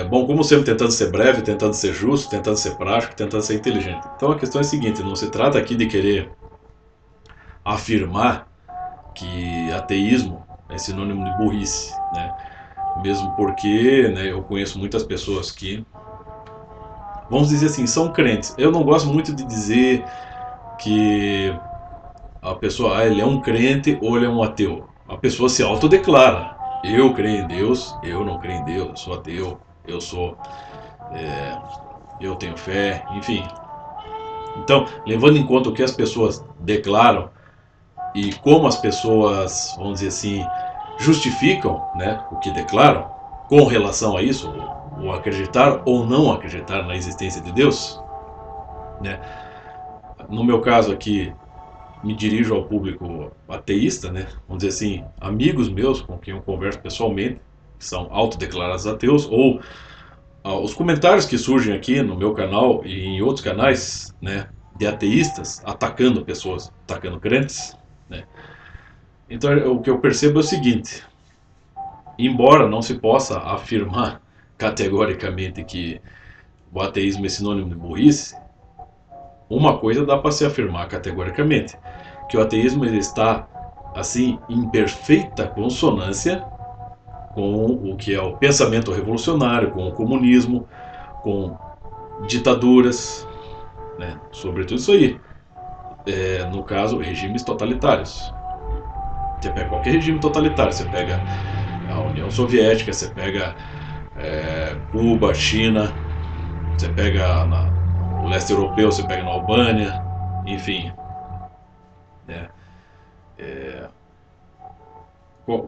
Bom, como sempre, tentando ser breve, tentando ser justo, tentando ser prático, tentando ser inteligente. Então a questão é a seguinte: não se trata aqui de querer afirmar que ateísmo é sinônimo de burrice, né? Mesmo porque, né, eu conheço muitas pessoas que, vamos dizer assim, são crentes. Eu não gosto muito de dizer que a pessoa, ele é um crente ou ele é um ateu. A pessoa se autodeclara: eu creio em Deus, eu não creio em Deus, eu sou ateu, eu sou, eu tenho fé, enfim. Então, levando em conta o que as pessoas declaram e como as pessoas, vamos dizer assim, justificam, né, o que declaram com relação a isso, o acreditar ou não acreditar na existência de Deus, né? No meu caso aqui, me dirijo ao público ateísta, né? Vamos dizer assim, amigos meus com quem eu converso pessoalmente, que são autodeclarados ateus, ou os comentários que surgem aqui no meu canal e em outros canais, né, de ateístas atacando pessoas, atacando crentes, né? Então o que eu percebo é o seguinte: embora não se possa afirmar categoricamente que o ateísmo é sinônimo de burrice, uma coisa dá para se afirmar categoricamente: que o ateísmo ele está assim em perfeita consonância com o que é o pensamento revolucionário, com o comunismo, com ditaduras, né? Sobretudo isso aí. No caso, regimes totalitários. Você pega qualquer regime totalitário, você pega a União Soviética, você pega Cuba, China, você pega o leste europeu, você pega na Albânia, enfim, né?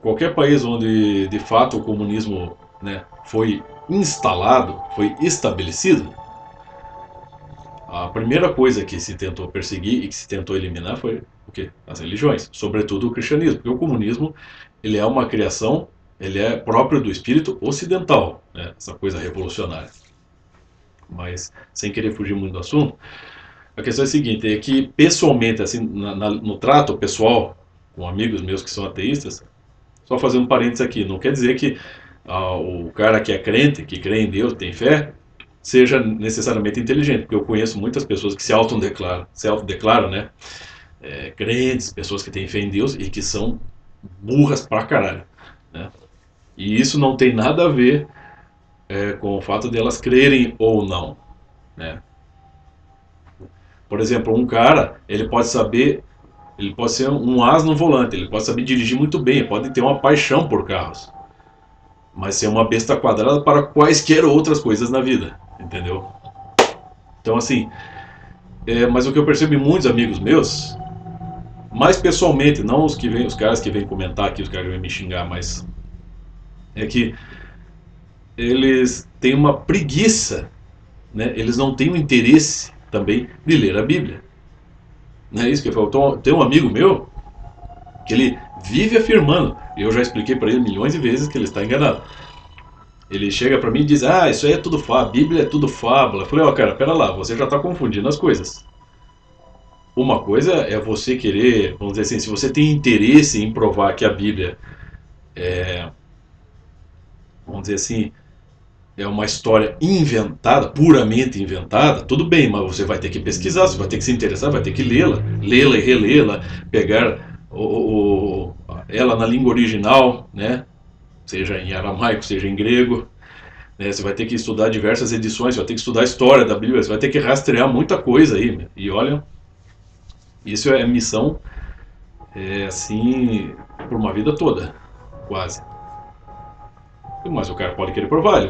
Qualquer país onde de fato o comunismo, né, foi instalado, foi estabelecido, a primeira coisa que se tentou perseguir e que se tentou eliminar foi o quê? As religiões, sobretudo o cristianismo, porque o comunismo ele é uma criação, ele é próprio do espírito ocidental, né, essa coisa revolucionária. Mas sem querer fugir muito do assunto, a questão é a seguinte: é que pessoalmente, assim, no trato pessoal com amigos meus que são ateístas, só fazendo um parênteses aqui, não quer dizer que o cara que é crente, que crê em Deus, tem fé, seja necessariamente inteligente, porque eu conheço muitas pessoas que se autodeclaram, né, crentes, pessoas que têm fé em Deus e que são burras pra caralho, né? E isso não tem nada a ver com o fato de elas crerem ou não, né? Por exemplo, um cara, ele pode ser um as no volante, ele pode saber dirigir muito bem, pode ter uma paixão por carros, mas ser uma besta quadrada para quaisquer outras coisas na vida, entendeu? Então, assim, mas o que eu percebo em muitos amigos meus, mais pessoalmente, não os caras que vêm comentar aqui, os caras que vêm me xingar, mas é que eles têm uma preguiça, né? Eles não têm o interesse também de ler a Bíblia. Não é isso que eu falo. Tem um amigo meu que ele vive afirmando, e eu já expliquei para ele milhões de vezes que ele está enganado. Ele chega para mim e diz: ah, isso aí é tudo fábula, a Bíblia é tudo fábula. Eu falei: ó, cara, pera lá, você já está confundindo as coisas. Uma coisa é você querer, vamos dizer assim, se você tem interesse em provar que a Bíblia, vamos dizer assim, é uma história inventada, puramente inventada, tudo bem, mas você vai ter que pesquisar, você vai ter que se interessar, vai ter que lê-la e relê-la, pegar ela na língua original, né? Seja em aramaico, seja em grego, né? Você vai ter que estudar diversas edições, você vai ter que estudar a história da Bíblia, você vai ter que rastrear muita coisa aí, né? E olha, isso é missão, assim, por uma vida toda, quase. Mas o cara pode querer provar,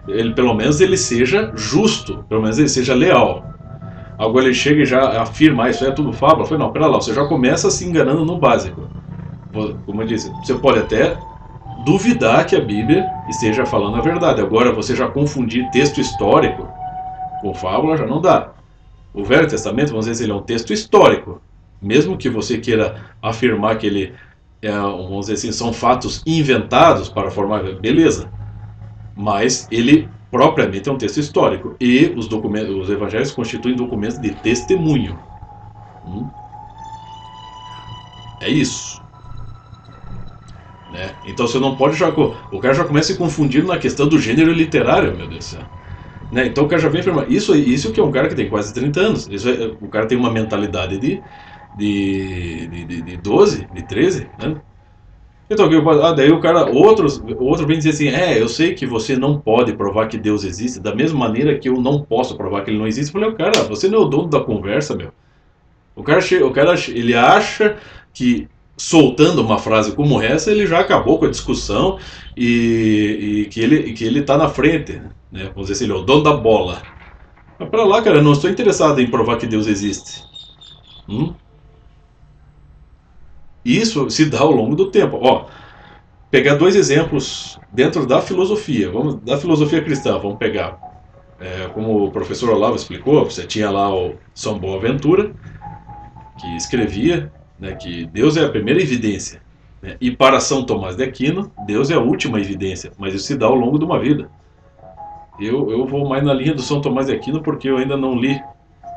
ele pelo menos ele seja justo, pelo menos ele seja leal. Agora ele chega e já afirma: isso é tudo fábula. Eu falei: não, pera lá, você já começa se enganando no básico. Como eu disse, você pode até duvidar que a Bíblia esteja falando a verdade. Agora, você já confundir texto histórico com fábula já não dá. O Velho Testamento, vamos dizer, ele é um texto histórico. Mesmo que você queira afirmar que ele vamos dizer assim, são fatos inventados para formar, beleza. Mas ele propriamente é um texto histórico. E os evangelhos constituem documentos de testemunho. É isso. né? Então você não pode já... O cara já começa a se confundir na questão do gênero literário, meu Deus do céu. Né? Então o cara já vem afirmar. Isso que é um cara que tem quase 30 anos. O cara tem uma mentalidade de 12, de 13, né? Então, daí o cara, outro vem dizer assim, eu sei que você não pode provar que Deus existe, da mesma maneira que eu não posso provar que ele não existe. Eu falei, cara, você não é o dono da conversa, meu. O cara, ele acha que soltando uma frase como essa, ele já acabou com a discussão e que ele tá na frente, né? Vamos dizer assim, ele é o dono da bola. Mas pra lá, cara, eu não estou interessado em provar que Deus existe. Hum? Isso se dá ao longo do tempo. Ó, pegar dois exemplos dentro da filosofia. Vamos da filosofia cristã, vamos pegar. Como o professor Olavo explicou, você tinha lá o São Boaventura, que escrevia, né, que Deus é a primeira evidência. Né, e para São Tomás de Aquino, Deus é a última evidência. Mas isso se dá ao longo de uma vida. Eu vou mais na linha do São Tomás de Aquino porque eu ainda não li,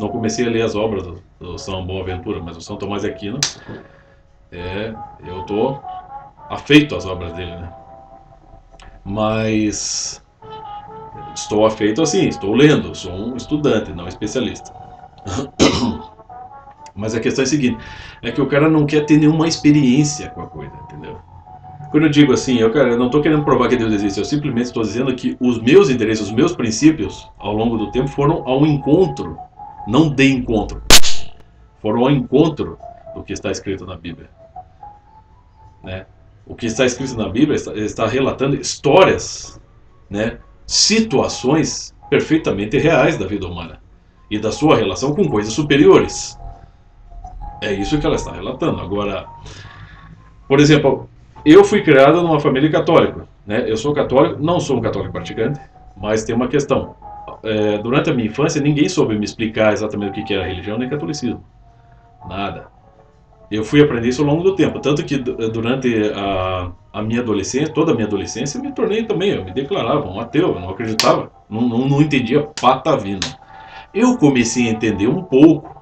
não comecei a ler as obras do São Boaventura, mas o São Tomás de Aquino, eu estou afeito às obras dele, né? Mas estou afeito assim, estou lendo, sou um estudante, não especialista. Mas a questão é a seguinte, é que o cara não quer ter nenhuma experiência com a coisa, entendeu? Quando eu digo assim, eu não estou querendo provar que Deus existe, eu simplesmente estou dizendo que os meus interesses, os meus princípios, ao longo do tempo, foram ao encontro, não de encontro, foram ao encontro do que está escrito na Bíblia. Né? O que está escrito na Bíblia está relatando histórias, né? Situações perfeitamente reais da vida humana e da sua relação com coisas superiores. É isso que ela está relatando. Agora, por exemplo, eu fui criado numa família católica. Né? Eu sou católico, não sou um católico praticante, mas tem uma questão. Durante a minha infância, ninguém soube me explicar exatamente o que era religião nem catolicismo. Nada. Eu fui aprender isso ao longo do tempo. Tanto que durante a minha adolescência, toda a minha adolescência, eu me tornei também, eu me declarava um ateu, eu não acreditava, não entendia patavina. Eu comecei a entender um pouco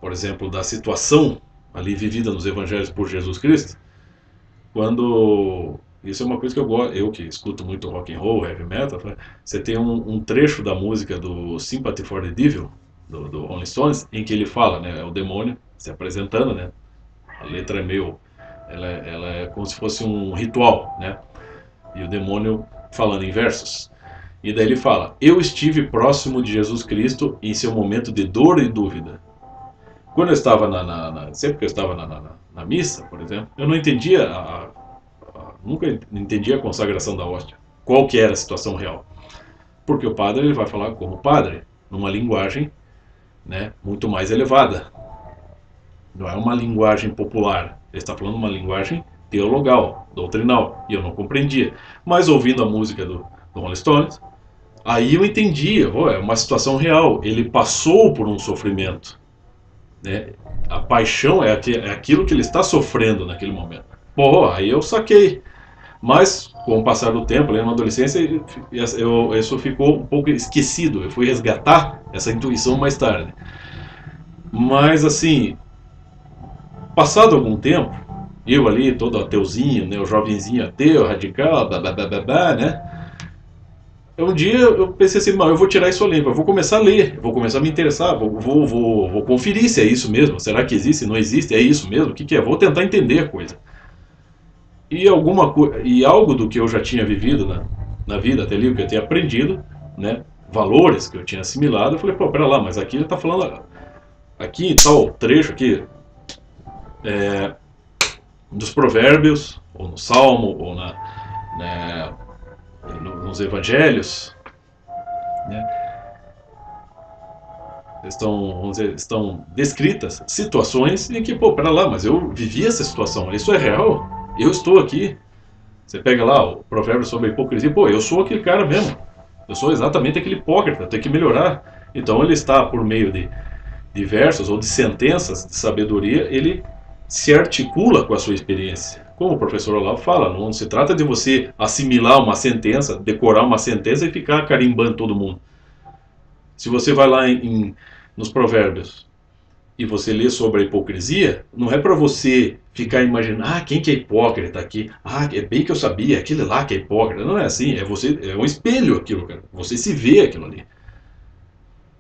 por exemplo, da situação ali vivida nos evangelhos por Jesus Cristo, quando isso é uma coisa que eu gosto, eu que escuto muito rock and roll, heavy metal, você tem um trecho da música do Sympathy for the Devil, do Rolling Stones, em que ele fala, né, é o demônio se apresentando, né, a letra é meio, ela é como se fosse um ritual, né, e o demônio falando em versos. E daí ele fala, eu estive próximo de Jesus Cristo em seu momento de dor e dúvida. Quando eu estava sempre que eu estava na missa, por exemplo, eu não entendia, nunca entendia a consagração da hóstia. Qual que era a situação real? Porque o padre ele vai falar como padre, numa linguagem, né, muito mais elevada. Não é uma linguagem popular. Ele está falando uma linguagem teologal, doutrinal. E eu não compreendia. Mas ouvindo a música do Rolling Stones, aí eu entendia. É uma situação real. Ele passou por um sofrimento. Né? A paixão é aquilo que ele está sofrendo naquele momento. Aí eu saquei. Mas, com o passar do tempo, na adolescência, isso ficou um pouco esquecido. Eu fui resgatar essa intuição mais tarde. Mas, assim, passado algum tempo, eu ali, todo ateuzinho, né, o jovenzinho ateu, radical, né? Um dia eu pensei assim, eu vou tirar isso a limpo, eu vou começar a ler, vou começar a me interessar, vou conferir se é isso mesmo, será que existe, não existe, é isso mesmo, o que é? Vou tentar entender a coisa. E algo do que eu já tinha vivido na vida até ali, o que eu tinha aprendido, né, valores que eu tinha assimilado, eu falei, pera lá, mas aqui ele está falando, aqui tal trecho aqui, dos provérbios, ou no Salmo, ou nos evangelhos, né, estão descritas situações em que, pera lá, mas eu vivi essa situação, isso é real, eu estou aqui. Você pega lá o provérbio sobre a hipocrisia, eu sou aquele cara mesmo, eu sou exatamente aquele hipócrita, eu tenho que melhorar. Então ele está, por meio de versos ou de sentenças de sabedoria, ele se articula com a sua experiência. Como o professor Olavo fala, não se trata de você assimilar uma sentença, decorar uma sentença e ficar carimbando todo mundo. Se você vai lá nos provérbios, e você lê sobre a hipocrisia, não é para você ficar imaginando, quem que é hipócrita aqui? É bem que eu sabia, aquele lá que é hipócrita. Não é assim, é um espelho aquilo, cara. Você se vê aquilo ali.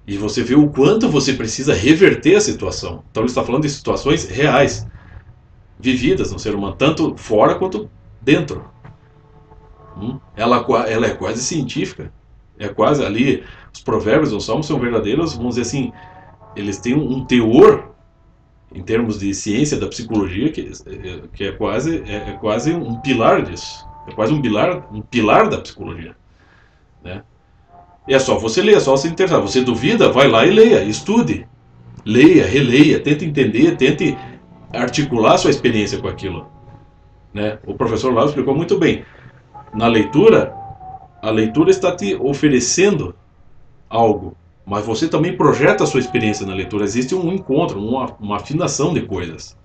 E você vê o quanto você precisa reverter a situação. Então ele está falando de situações reais, vividas no ser humano, tanto fora quanto dentro. Ela é quase científica. É quase ali. Os provérbios, os salmos são verdadeiros, vamos dizer assim, eles têm um teor em termos de ciência da psicologia que é quase um pilar disso. É quase um pilar da psicologia, né? E é só você ler, é só você interessar. Você duvida, vai lá e leia, estude. Leia, releia, tente entender, tente articular sua experiência com aquilo, né? O professor Lau explicou muito bem. Na leitura, a leitura está te oferecendo algo, mas você também projeta a sua experiência na leitura. Existe um encontro, uma afinação de coisas.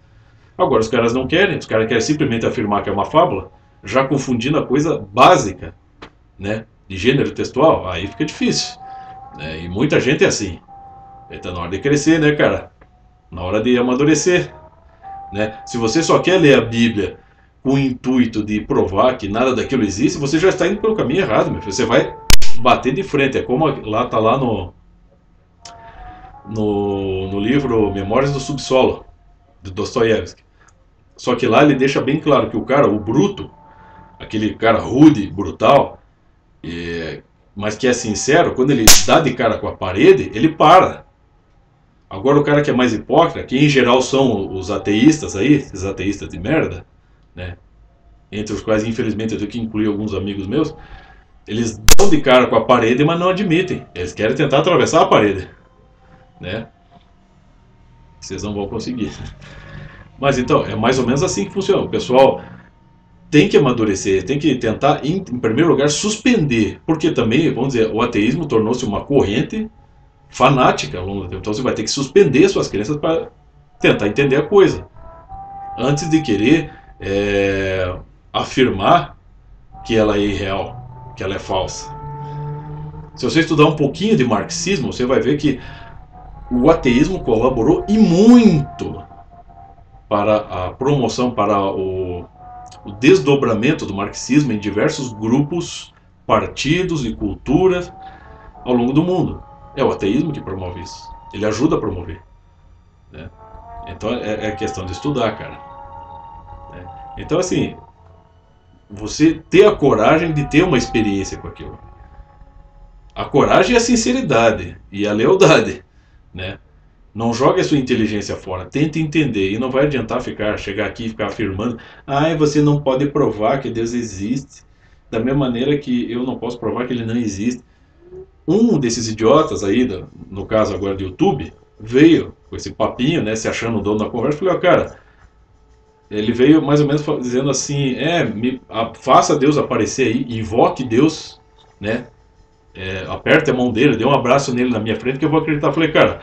Agora, os caras não querem, os caras querem simplesmente afirmar que é uma fábula, já confundindo a coisa básica, né, de gênero textual. Aí fica difícil, né? E muita gente é assim. Está na hora de crescer, né, cara? Na hora de amadurecer, né? Se você só quer ler a Bíblia com o intuito de provar que nada daquilo existe, você já está indo pelo caminho errado, meu filho. Você vai bater de frente. É como está lá no livro Memórias do Subsolo, de Dostoiévski. Só que lá ele deixa bem claro que o cara, o bruto, aquele cara rude, brutal, mas que é sincero, quando ele dá de cara com a parede, ele para. Agora o cara que é mais hipócrita, que em geral são os ateístas aí, esses ateístas de merda, né? Entre os quais infelizmente eu tenho que incluir alguns amigos meus, eles dão de cara com a parede, mas não admitem. Eles querem tentar atravessar a parede, né? Vocês não vão conseguir. Mas então, é mais ou menos assim que funciona. O pessoal tem que amadurecer, tem que tentar, em primeiro lugar, suspender. Porque também, vamos dizer, o ateísmo tornou-se uma corrente fanática ao longo do tempo. Então você vai ter que suspender suas crenças para tentar entender a coisa. Antes de querer afirmar que ela é irreal, que ela é falsa. Se você estudar um pouquinho de marxismo, você vai ver que o ateísmo colaborou e muito para a promoção, para o desdobramento do marxismo em diversos grupos, partidos e culturas ao longo do mundo. É o ateísmo que promove isso. Ele ajuda a promover, né? Então é questão de estudar, cara. Então assim, você ter a coragem de ter uma experiência com aquilo. A coragem é a sinceridade e a lealdade, né? Não jogue a sua inteligência fora, tente entender. E não vai adiantar chegar aqui e ficar afirmando: você não pode provar que Deus existe, da mesma maneira que eu não posso provar que ele não existe. Um desses idiotas aí, no caso agora do YouTube, veio com esse papinho, né, se achando o dono da conversa. Falei: cara, ele veio mais ou menos dizendo assim: faça Deus aparecer aí, invoque Deus, né, aperte a mão dele, dê um abraço nele na minha frente que eu vou acreditar. Falei: cara,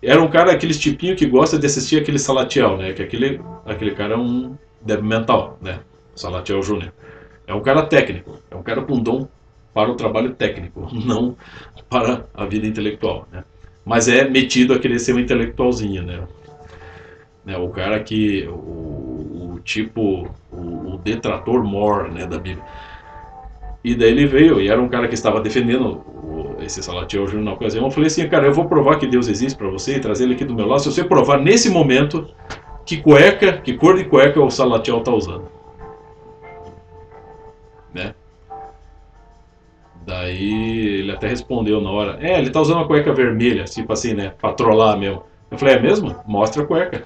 era um cara, aqueles tipinho que gosta de assistir aquele Salatiel, né? Que aquele cara é um débil mental, né? Salatiel Júnior. É um cara técnico, é um cara com dom para o trabalho técnico, não para a vida intelectual, né? Mas é metido a querer ser um intelectualzinho, né? O cara que, o detrator mor, né, da Bíblia. E daí ele veio, e era um cara que estava defendendo esse Salatiel Júnior na ocasião. Eu falei assim: cara, eu vou provar que Deus existe para você e trazer ele aqui do meu lado, se você provar nesse momento que cor de cueca o Salatiel está usando, né? Daí ele até respondeu na hora: ele está usando uma cueca vermelha, tipo assim, né, para trollar mesmo. Eu falei: é mesmo? Mostra a cueca,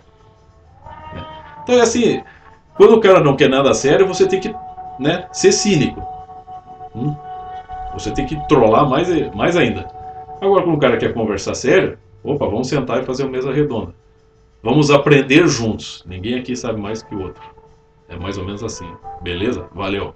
né? Então é assim, quando o cara não quer nada sério, você tem que, né, ser cínico. Você tem que trollar mais ainda. Agora, quando o cara quer conversar sério, opa, vamos sentar e fazer uma mesa redonda. Vamos aprender juntos. Ninguém aqui sabe mais que o outro. É mais ou menos assim. Beleza? Valeu!